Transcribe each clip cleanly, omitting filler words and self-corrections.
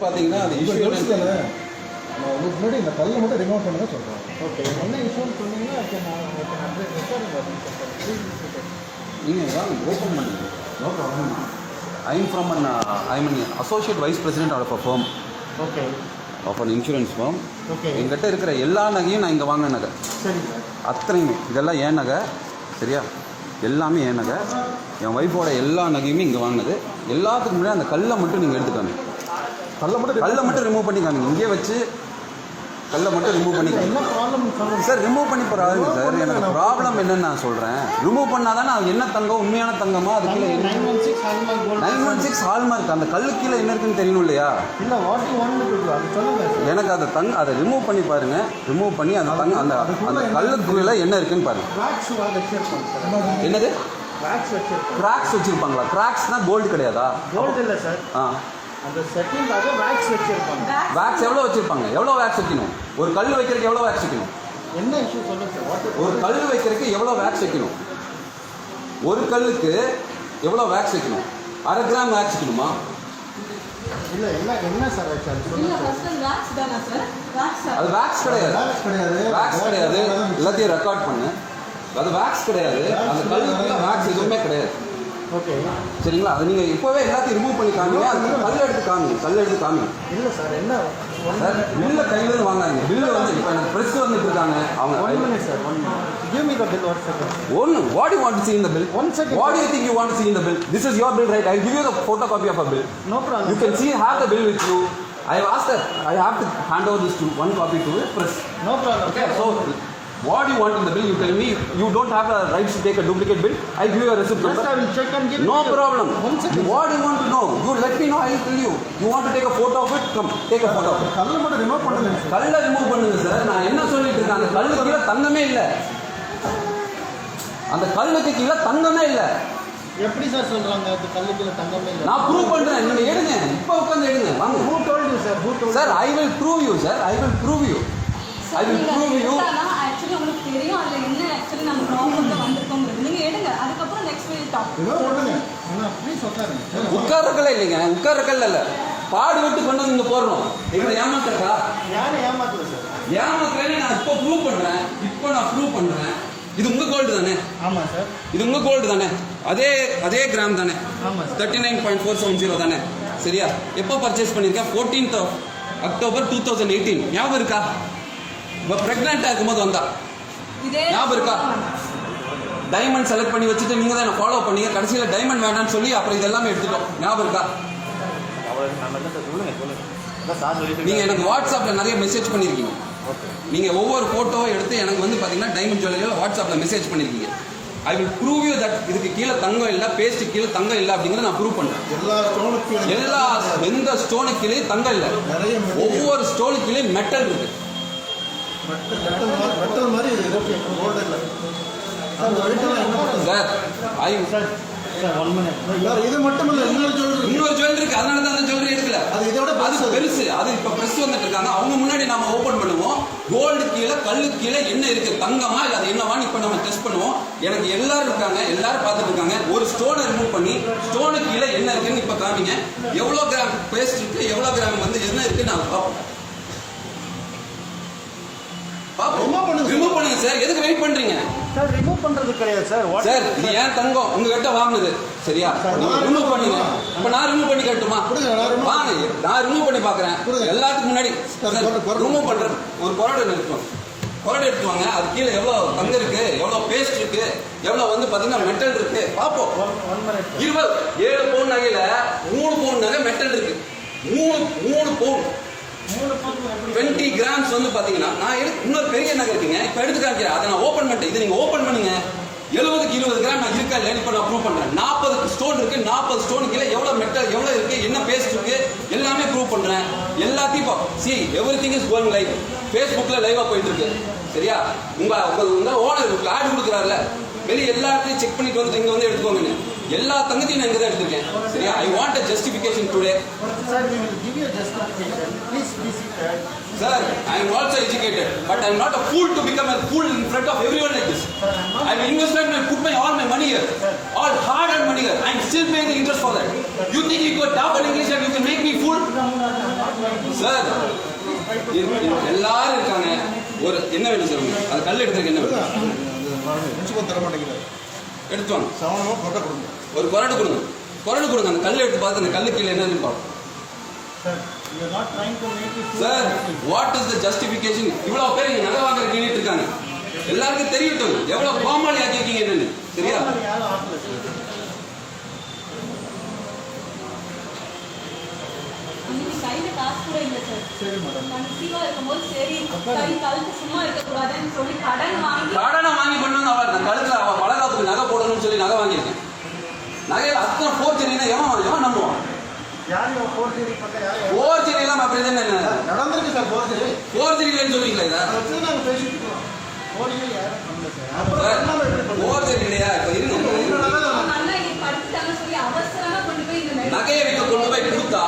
பார்த்தீங்கன்னா அது இஷ்யூ தானே உங்களுக்கு முன்னாடி இந்த கல்லை மட்டும் ரிமூவ் பண்ணுங்க சொல்கிறோம். ஓகே, என்ன இஷ்யூன்னு சொன்னீங்கன்னா நீங்கள் வாங்க ஓப்பன் பண்ணுங்க. No problem. I'm from I'm associate vice president of a firm. Okay, of an insurance form. Okay, எங்கிட்ட இருக்கிற எல்லா நகையும் நான் இங்கே வாங்கின நகை. சரி. அத்தனையுமே இதெல்லாம் ஏன் நகை, சரியா? எல்லாமே ஏன் நகை. என் ஒய்ஃபோட எல்லா நகையுமே இங்கே வாங்கினது. எல்லாத்துக்கும் முன்னாடி அந்த கல்லை மட்டும் நீங்கள் எடுத்துக்காங்க. கல்லை மட்டும் ரிமூவ் பண்ணிக்காங்க. இங்கே வச்சு கல்லை மட்டும் ரிமூவ் பண்ணிக்காங்க. என்ன ப்ராப்ளம் சொல்லுங்க சார்? ரிமூவ் பண்ணி போகிறாங்க சார். எனக்கு ப்ராப்ளம் என்னன்னு நான் சொல்கிறேன். ரிமூவ் பண்ணால் தானே அது என்ன தங்கம், உண்மையான தங்கமா? அது கீழே 916 ஹால்மார்க் கோல்ட் 916 ஹால்மார்க். அந்த கல்லு கீழே என்ன இருக்குன்னு தெரியணும் இல்லையா? இல்லை, what you want to to அது சொல்லுங்க. எனக்கு அதை ரிமூவ் பண்ணி பாருங்க. ரிமூவ் பண்ணி அந்த அந்த கல்லுக்குள்ள என்ன இருக்குன்னு பாருங்க. கிராக்ஸ் வச்சிருப்பாங்க. என்னது? கிராக்ஸ் வச்சிருப்பாங்க. கிராக்ஸ் வச்சிருப்பாங்களா? கிராக்ஸ்னா கோல்டு கிடையாதா? கோல்டு இல்லை சார். அந்த செட்டிங்காக வேக்ஸ் வச்சிருப்பாங்க. வேக்ஸ் எவ்வளோ வச்சிருப்பாங்க? எவ்வளோ வேக்ஸ் வைக்கணும்? ஒரு கல் வைக்கிறதுக்கு எவ்வளோ வேக்ஸ் வைக்கணும்? என்ன இஷ்யூ சொல்லுங்க சார். வாட் ஒரு கல் வைக்கிறதுக்கு எவ்வளோ வேக்ஸ் வைக்கணும்? ஒரு கல்லுக்கு எவ்வளோ வேக்ஸ் வைக்கணும்? 1/2 கிராம் வேக்ஸ் வைக்கணுமா? இல்லை, என்ன சார் வச்சு அது சொல்லுங்க. அது வேக்ஸ் கிடையாது. வேக்ஸ் கிடையாது. எல்லாத்தையும் ரெக்கார்ட் பண்ணு. அது வேக்ஸ் கிடையாது. அந்த கல்லுக்குள்ள வேக்ஸ் எதுவுமே கிடையாது. ஓகே, சரிங்களா? அது நீங்கள் இப்போவே எல்லாத்தையும் ரிமூவ் பண்ணி காமிங்க. அது கல் எடுத்து காமிங்க. கல் எடுத்து காமிங்க. இல்லை சார், என்ன சார் பில்லை கையிலேருந்து வாங்காதீங்க. பில்லு வந்து இப்போ எனக்கு ப்ரெஸ் வந்துட்டு இருக்காங்க அவங்க. 1 minute sir, 1 minute. Give me the bill, 1 second. ஒன்று, what do you want to see in the bill? 1 second. What do you think you want to see in the bill? This is your bill, right? I'll give you the photocopy of a bill. No problem. You can see, have the bill with you. I have asked that I have to hand over this to one copy to the press. No problem. Okay, so what do you want in the bill? You tell me. You don't have the rights to take a duplicate bill. I'll give you a receipt. Just I will check and give No you. problem. 1 second. What do you want to know? You let me know. I will tell you. You want to take a photo of it? Come, take a photo of it. கல்லை மட்டும் remove பண்ணுங்க sir. கல்லை remove பண்ணுங்க sir. நான் என்ன சொல்லிட்டு இருக்கேன்? அந்த கல்லுக்கு கீழே தங்கமே இல்லை. அந்த கல்லுக்கு கீழே தங்கமே இல்லை. எப்படி சார் சொல்றாங்க? அது கல்லுக்குள்ள தங்கமே இல்லை. நான் ப்ரூவ் பண்றேன். நீங்க எடுங்க. இப்போ உட்கார்ந்து எடுங்க. வாங்க. Who told you sir? Who told you? Sir, I will prove you, sir. I will prove you. I will prove you. Actually உங்களுக்கு தெரியும் அதுல என்ன ஆக்சுவலி நம்ம ப்ராப்ளம்ல வந்திருக்கோங்கிறது. நீங்க எடுங்க, அதுக்கப்புறம் நெக்ஸ்ட் வீல் டாக். ரிமூவ் பண்ணுங்க. அண்ணா ப்ளீஸ் உட்காருங்க. உட்கார்றக்கல இல்லைங்க. உட்கார்றக்கல இல்ல. பாடு விட்டு கொண்டு வந்து இங்க போடுறோம். எங்களை ஏமாத்துறதா? யாரை ஏமாத்தல சார். ஏமாத்துறேன்னு நான் இப்போ ப்ரூவ் பண்றேன். இப்போ நான் ப்ரூவ் பண்றேன். இது உங்க கோல்டு தானே? ஆமா சார். இது உங்க கோல்டு தானே? அதே கிராம் தானே? ஆமா சார். 39.470 தானே? சரியா? எப்போ பர்ச்சேஸ் பண்ணிருக்கேன்? 14th of October 2018. ஞாபகம் இருக்கா? இப்போ ப்ரெக்னெண்ட்டாக இருக்கும்போது வந்தா ஞாபகம் இருக்கா? டைமண்ட் செலக்ட் பண்ணி வச்சுட்டு நீங்கள் தான் என்ன ஃபாலோ பண்ணீங்க. கடைசியில் டைமண்ட் வேண்டாம்னு சொல்லி அப்புறம் இதெல்லாமே எடுத்துட்டோம். ஞாபகம் இருக்கா? நீங்கள் எனக்கு வாட்ஸ்அப்பில் நிறைய மெசேஜ் பண்ணியிருக்கீங்க. நீங்கள் ஒவ்வொரு ஃபோட்டோவை எடுத்து எனக்கு வந்து பார்த்தீங்கன்னா டைமண்ட் ஜுவல்லரியில் வாட்ஸ்அப்பில் மெசேஜ் பண்ணியிருக்கீங்க. I will prove you that இதுக்கு கீழே தங்கம் இல்லை, பேஸ்ட்டு கீழே தங்கம் இல்லை அப்படிங்கிறத நான் ப்ரூவ் பண்ணுறேன். எந்த ஸ்டோனுக்கு கீழே தங்கம் இல்லை. ஒவ்வொரு ஸ்டோனுக்கு கீழே மெட்டல் இருக்கு. மெட்டல் மாதிரி கோல்டு இல்லை சார். Sir 1 minute. இது மட்டும் இல்லை, இன்னொரு ஜுவல்லரி இருக்கு. அதனால தான் அந்த ஜுவல்லரி எடுக்கல. அது இதோட அது பெருசு. அது இப்போ ப்ரெஸ் வந்துட்டு இருக்காங்க. அவங்க முன்னாடி நாம ஓப்பன் பண்ணுவோம். கோல்டு கீழே கல்லு கீழே என்ன இருக்கு, தங்கமா இல்லை அது என்னவான்னு இப்போ நம்ம டெஸ்ட் பண்ணுவோம். எனக்கு எல்லாரும் இருக்காங்க, எல்லாரும் பார்த்துட்டு இருக்காங்க. ஒரு ஸ்டோனை ரிமூவ் பண்ணி ஸ்டோனுக்கு கீழே என்ன இருக்குன்னு இப்போ காமிங்க. எவ்வளோ கிராம் பேஸ்ட் இருக்கு, எவ்வளோ கிராம் வந்து என்ன இருக்கு நான் பார்ப்போம். ரிமூவ் பண்ணுங்க சார். எதுக்கு வெயிட் பண்றீங்க சார்? ரிமூவ் பண்றது கிடையாது சார். சார், இது ஏன் தங்கம் உங்ககிட்ட வாங்குனது, சரியா? நீங்க ரிமூவ் பண்ணீங்க. இப்ப நான் ரிமூவ் பண்ணி கட்டுமா? வாங்க, நான் ரிமூவ் பண்ணி பாக்குறேன். எல்லாத்துக்கும் முன்னாடி ரிமூவ் பண்றேன். ஒரு கொரடை நிறுத்தும். கொரடை எடுத்துவாங்க. அது கீழே எவ்வளவு தங்கம் இருக்கு, எவ்வளவு பேஸ்ட் இருக்கு, எவ்வளவு வந்து பாத்தீங்கன்னா மெட்டல் இருக்கு பார்ப்போம். 7 பவுன் நகையில 3 பவுன் நகை மெட்டல் இருக்கு. 3 பவுன் 20 கிராம்ஸ் வந்து பாத்தீங்கன்னா நான் இன்னொரு பெரிய நகை இருக்குங்க. இப்ப எடுத்து காமிக்கிறேன். அதை நான் ஓபன் பண்ணிட்டேன். இதை நீங்க ஓபன் பண்ணுங்க. 70க்கு 20 கிராம் நான் இருக்கா இல்லையா இப்ப நான் ப்ரூவ் பண்றேன். 40 ஸ்டோன் இருக்கு. 40 ஸ்டோன் கீழே எவ்வளவு மெட்டல் எவ்வளவு இருக்கு, என்ன பேஸ்ட் இருக்கு, எல்லாமே ப்ரூவ் பண்றேன். எல்லாத்தையும் see everything is going live. Facebookல லைவா போயிட்டு இருக்கு. சரியா? உங்க ஓனர் ஆட் கொடுக்குறாருல, வெளியே எல்லா இடத்தையும் செக் பண்ணிட்டு வந்து இங்க வந்து எடுத்துக்கோங்க. எல்லா தங்கத்தையும் நான் இங்க தான் எடுத்திருக்கேன். சரியா? I want a justification today. Sir, we will give you a justification. Please be seated. Sir, I am also educated, but I am not a fool to become a fool in front of everyone like this. I have invested and put all my money here, all hard-earned money here. I am still paying the interest for that. You think you could talk in English and you can make me fool? Sir எல்லாரும் இருக்காங்க. ஒரு என்ன வேணும் சொல்லுங்க. அது கல் எடுத்துருக்கு என்ன வேணும்? பிரின்சிபல் தர மாட்டேங்கிறார். எடுத்து வாங்க. சவனமாக கொட்டை கொடுங்க. ஒரு கொரடு கொடுங்க. கொரடு கொடுங்க. அந்த கல் எடுத்து பார்த்து அந்த கல்லு கீழே என்னன்னு பார்ப்போம். You're not trying to make it. Sir what is the justification? இவ்வளவு பேர் இங்க நகை வாங்குற கேட்டு இருக்காங்க. எல்லாருக்கும் தெரியட்டும் எவ்வளவு கோமாளி ஆக்கிருக்கீங்க என்னன்னு. சரியா? யாரும் ஆகல சார். அன்னைக்கு கையில காசு கூட இல்லை சார். சரி மேடம். கன்சீவா இருக்கும்போது சரி கை கழுத்து சும்மா இருக்கக்கூடாதுன்னு சொல்லி கடன் வாங்கி கடனை வாங்கி பண்ணுங்க. அவ கழுத்துல அவ பலகாப்புக்கு நகை போடணும்னு சொல்லி நகை வாங்கியிருக்கேன். நகையில அத்தனை ஃபோர்ஜரினா எவன் நம்புவான்? யார் ஃபோர்ஜரி பண்ண யார்? ஃபோர்ஜரி எல்லாம் அப்படி தானே நடந்திருக்கு சார் ஃபோர்ஜரி. ஃபோர்ஜரி இல்லைன்னு சொல்றீங்களா இதை? அதை வச்சு நாங்கள் பேசிட்டு இருக்கோம். ஃபோர்ஜரி யாரும் பண்ணல சார். சார் ஃபோர்ஜரி இல்லையா? இப்ப இருங்க. நல்லா இது படிச்சுட்டாங்கன்னு சொல்லி அவசரமா கொண்டு போய் இந்த நகையை வைக்க கொண்டு போய் கொடுத்தா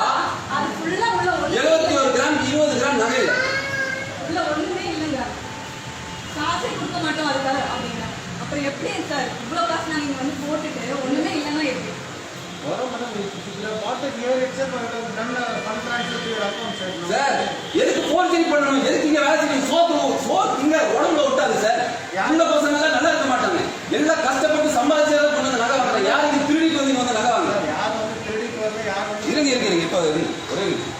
அது ஃபுல்லா உள்ள 71 கிராம் 20 கிராம் நகை இல்லை. உள்ள ஒண்ணுமே இல்லைங்க. காசே கொடுக்க மாட்டோம் அதுக்காக அப்படின்னா அப்புறம் எப்படி சார் இவ்வளவு காசு நாங்க இங்க வந்து போட்டுட்டு ஒண்ணுமே இல்லைன்னா எப்படி? வரோம் madam. What is your expected fund transfer to your account sir. Sir எதுக்கு ஃபோர்ஜரி பண்ணணும்? எதுக்கு இங்க வேலை செய்யணும்? சோத்து இங்க உடம்புல விட்டாது சார். அந்த பசங்க எல்லாம் நல்லா இருக்க மாட்டாங்க. எல்லாம் கஷ்டப்பட்டு சம்பாதிச்சதை கொண்டு வந்து நகை வாங்குறாங்க. யார் இது திருடிட்டு வந்து வந்து நகை வாங்க? யார் வந்து கிரெடிட் வரல யார் வந்து இருங்க இப்ப இருங்க. ஒரே நிமிஷம்.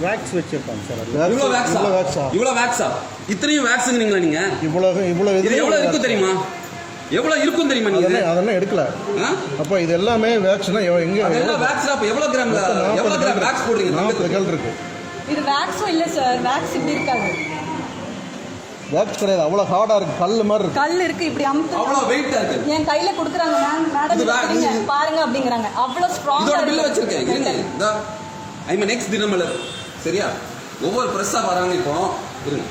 வேக்ஸ் வச்சிருப்பாங்க சார். இவ்வளவு வேக்ஸா? இவ்வளவு வேக்ஸா? இவ்வளவு வேக்ஸா? இத்தனையும் வேக்ஸுங்கிறீங்களா நீங்க? இவ்வளவு இது எவ்வளவு இருக்கும் தெரியுமா? எவ்வளவு இருக்கும் தெரியுமா நீங்க? அதெல்லாம் எடுக்கல. ஆ? அப்ப இது எல்லாமே வேக்ஸ்னா எங்க? அதெல்லாம் வேக்ஸ்ல அப்ப எவ்வளவு கிராம் வேக்ஸ் போடுறீங்க? 40 கல் இருக்கு. இது வேக்ஸும் இல்ல சார். வேக்ஸ் இப்படி இருக்காது. வேக்ஸ் கிடையாது. அவ்வளவு ஹார்டா இருக்கு. கல் மாதிரி இருக்கு. கல் இருக்கு இப்படி அமுத்து. அவ்வளவு வெயிட்டா இருக்கு. என் கையில கொடுக்குறாங்க மேடம் இது பாருங்க அப்படிங்கறாங்க. அவ்வளவு ஸ்ட்ராங்கா இதோட இருக்கு. பில்ல வச்சிருக்கேன். இருங்க. இதா ஐ மீன் நெக்ஸ்ட் தினமலர். சரியா? ஒவ்வொரு பிரஸ்ஸா வராங்க இப்போ. இருங்க.